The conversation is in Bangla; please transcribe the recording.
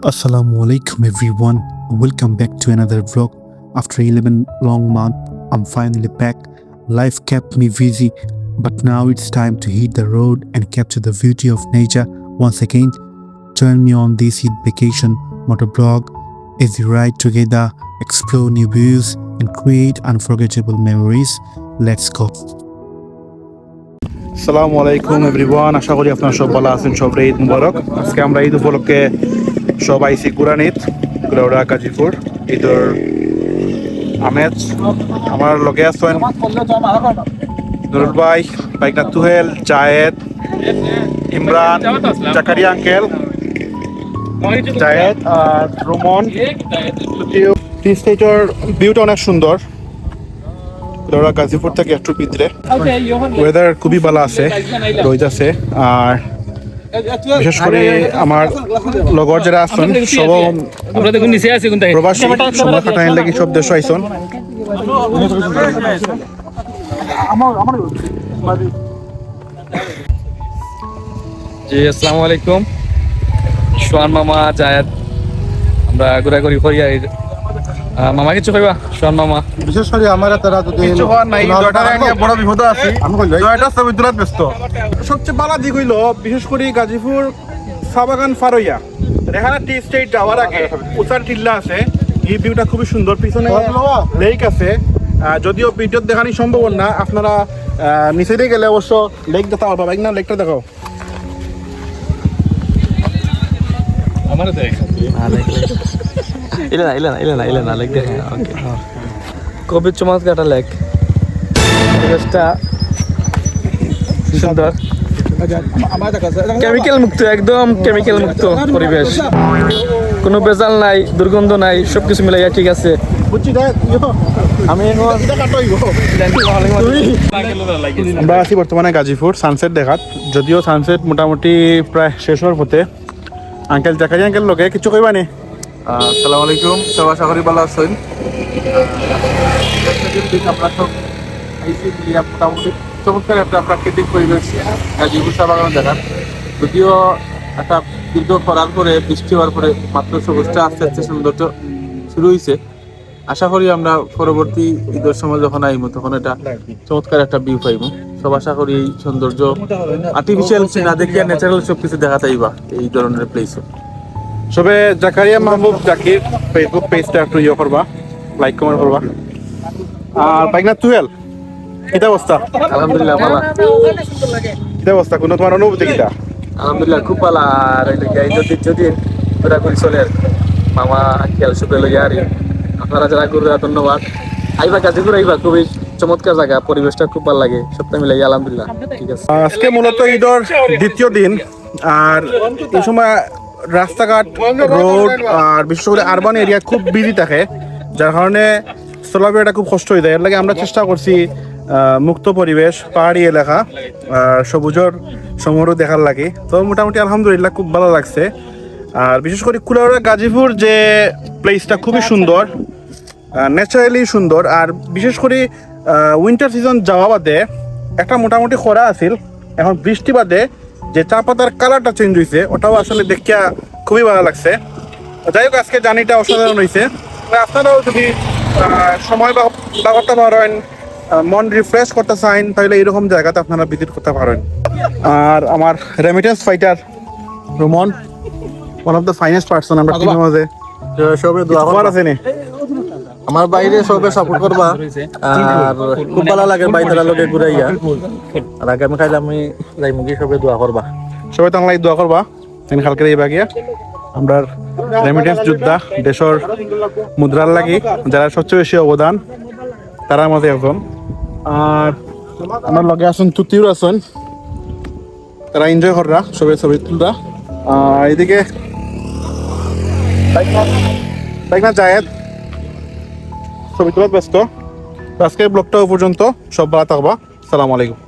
Assalamu alaikum everyone. Welcome back to another vlog. After 11 long months, I'm finally back. Life kept me busy, but now it's time to hit the road and capture the beauty of nature once again. Join me on this Eid vacation motovlog as we ride together, explore new views and create unforgettable memories. Let's go. আসসালামু আলাইকুম এভরিওয়ান, আশা করি আপনারা সব ভালো আছেন। সবাই ঈদ মুবারক। আজকে আমরা ঈদ উপলক্ষে সব আইসি কুরআন ঈদ গুড়াউড়া গাজীপুর ঈদের আমেজ। আমার লগে আছেন নুরুল ভাই, বাইকনা তুহেল, জায়েদ, ইমরান, জাকারিয়া আঙ্কেল, জায়েদ আর রোমন। টি স্টেটের ভিউটা অনেক সুন্দর। গুড়াউড়া গাজীপুর থেকে একটু ভিতরে ওয়েদার খুবই ভালো আছে, রোদ আছে। আর বিশেষ করে আমার লগর যারা আছেন সব প্রবাসী, সময় কাটাইন লাগি সব দেশ আইসন। জি আসসালামু আলাইকুম। সোহান মামা, জায়েদ, আমরা ঘোরাঘুরি করি। মামা কিছু কইবা? সোহান মামা বিশেষ করে আমার তারা যদি বড় বিপদ আছে, ছবি তোলার ব্যস্ত। সবচেয়ে ভালো দিক হইল বিশেষ করে গাজীপুর সাবাগান ফারইয়া, এখানে টি স্টেট যাওয়ার আগে উচার টিল্লা আছে। এই ভিউটা খুবই সুন্দর, পিছনে লেক আছে। যদিও ভিডিও দেখানি সম্ভব না, আপনারা নিচে দিয়ে গেলে অবশ্য লেক দেখা পাবা। না লেকটা দেখাও। আমার দেখ ইলেনা লেক দেখে ওকে। খুবই চমৎকার একটা লেক, পরিবেশটা সুন্দর, কেমিক্যাল মুক্ত, একদম কেমিক্যাল মুক্ত পরিবেশ। কোনো ভেজাল নাই, দুর্গন্ধ নাই, সবকিছু মিলাইয়া ঠিক আছে। আমরা আছি বর্তমানে গাজীপুর সানসেট দেখাত। যদিও সানসেট মোটামুটি প্রায় শেষ হওয়ার পথে। আঙ্কেল জাকারি আঙ্কেল লোকে কিছু কইবা নি? আসসালামু আলাইকুম, সব আশা করি ভালো আছেন। আমরা সব মোটামুটি চমৎকার একটা প্রাকৃতিক পরিবেশ গাজীপুর চা বাগান দেখার। যদিও একটা দীর্ঘ খরার পরে, বৃষ্টি হওয়ার পরে মাত্র সবুজটা আস্তে আস্তে সৌন্দর্য শুরু হয়েছে। আশা করি আমরা পরবর্তী ঈদের সময় যখন আইব তখন এটা চমৎকার একটা ভিউ পাইব। সব আশা করি এই সৌন্দর্য আর্টিফিশিয়াল না দেখিয়া ন্যাচারাল সবকিছু দেখা যাইবা এই ধরনের প্লেসে। সবে জাকারিয়া মাহবুব জাকির ফেসবুক পেজটা একটু ইয়ে করবা, লাইক কমেন্ট করবা। আর বাইকনা তুহেল, কিতা অবস্থা? আলহামদুলিল্লাহ ভালো। কিতা অবস্থা, কোনো তোমার অনুভূতি কিতা? আলহামদুলিল্লাহ খুব ভালো। আর যদি ঘোরাঘুরি চলে আর মামা খেয়াল সুপে লইয়া আর আপনারা যারা ঘুরে ধন্যবাদ। আইবা গাজীপুর আইবা, খুবই চমৎকার জায়গা, পরিবেশটা খুব ভালো লাগে। সপ্তাহে মিলাই আলহামদুলিল্লাহ ঠিক আছে। আজকে মূলত ঈদের দ্বিতীয় দিন। আর এই সময় রাস্তাঘাট, রোড আর বিশেষ করে আরবান এরিয়া খুব বিজি থাকে, যার কারণে চলাফেরাটা খুব কষ্ট হয়ে যায়। এর লাগে আমরা চেষ্টা করছি মুক্ত পরিবেশ, পাহাড়ি এলাকা আর সবুজর সমারোহ দেখার লাগে। তো মোটামুটি আলহামদুলিল্লাহ খুব ভালো লাগছে। আর বিশেষ করে কুলাউড়া গাজীপুর যে প্লেসটা খুবই সুন্দর, ন্যাচারালি সুন্দর। আর বিশেষ করে উইন্টার সিজন যাওয়া বাদে একটা মোটামুটি খরা আছিল, এখন বৃষ্টি বাদে যে চা পাতার কালারটা চেঞ্জ হয়েছে, ওটাও আসলে দেখিয়া খুবই ভালো লাগছে। যাই হোক, আজকে জার্নিটা অসাধারণ হয়েছে। আপনারাও যদি সময় বা করতে পারেন, মন রিফ্রেশ করতে চান, তাহলে এরকম জায়গাতে আপনারা ভিজিট করতে পারেন। আর আমার remittance fighter Roman, one of the finest person আমরা টিমের মাঝে। সবে দোয়া আছে নি আমার বাইরে সবে সাপোর্ট করবা। আর খুব ভালো লাগে বাইরের লোকে ঘুরাইয়া। আর আগামী কাল আমি যাইমুগি, সবে দোয়া করবা। সবাই তো দোয়া করবা। তিনি কালকে এই বাগিয়া আমরা রেমিটেন্স যোদ্ধা, দেশের মুদ্রার লাগি যারা সবচেয়ে বেশি অবদান, তারা মধ্যে একজন। আর আমার লগে আছেন তুতিও আছেন, তারা এনজয় কররা, সবাই ছবি তুলরা। এদিকে বাইকনা জায়েদ ছবি তোলার ব্যস্ত। আজকের ব্লগটা পর্যন্ত, সব ভালো থাকবা। আসসালামু আলাইকুম।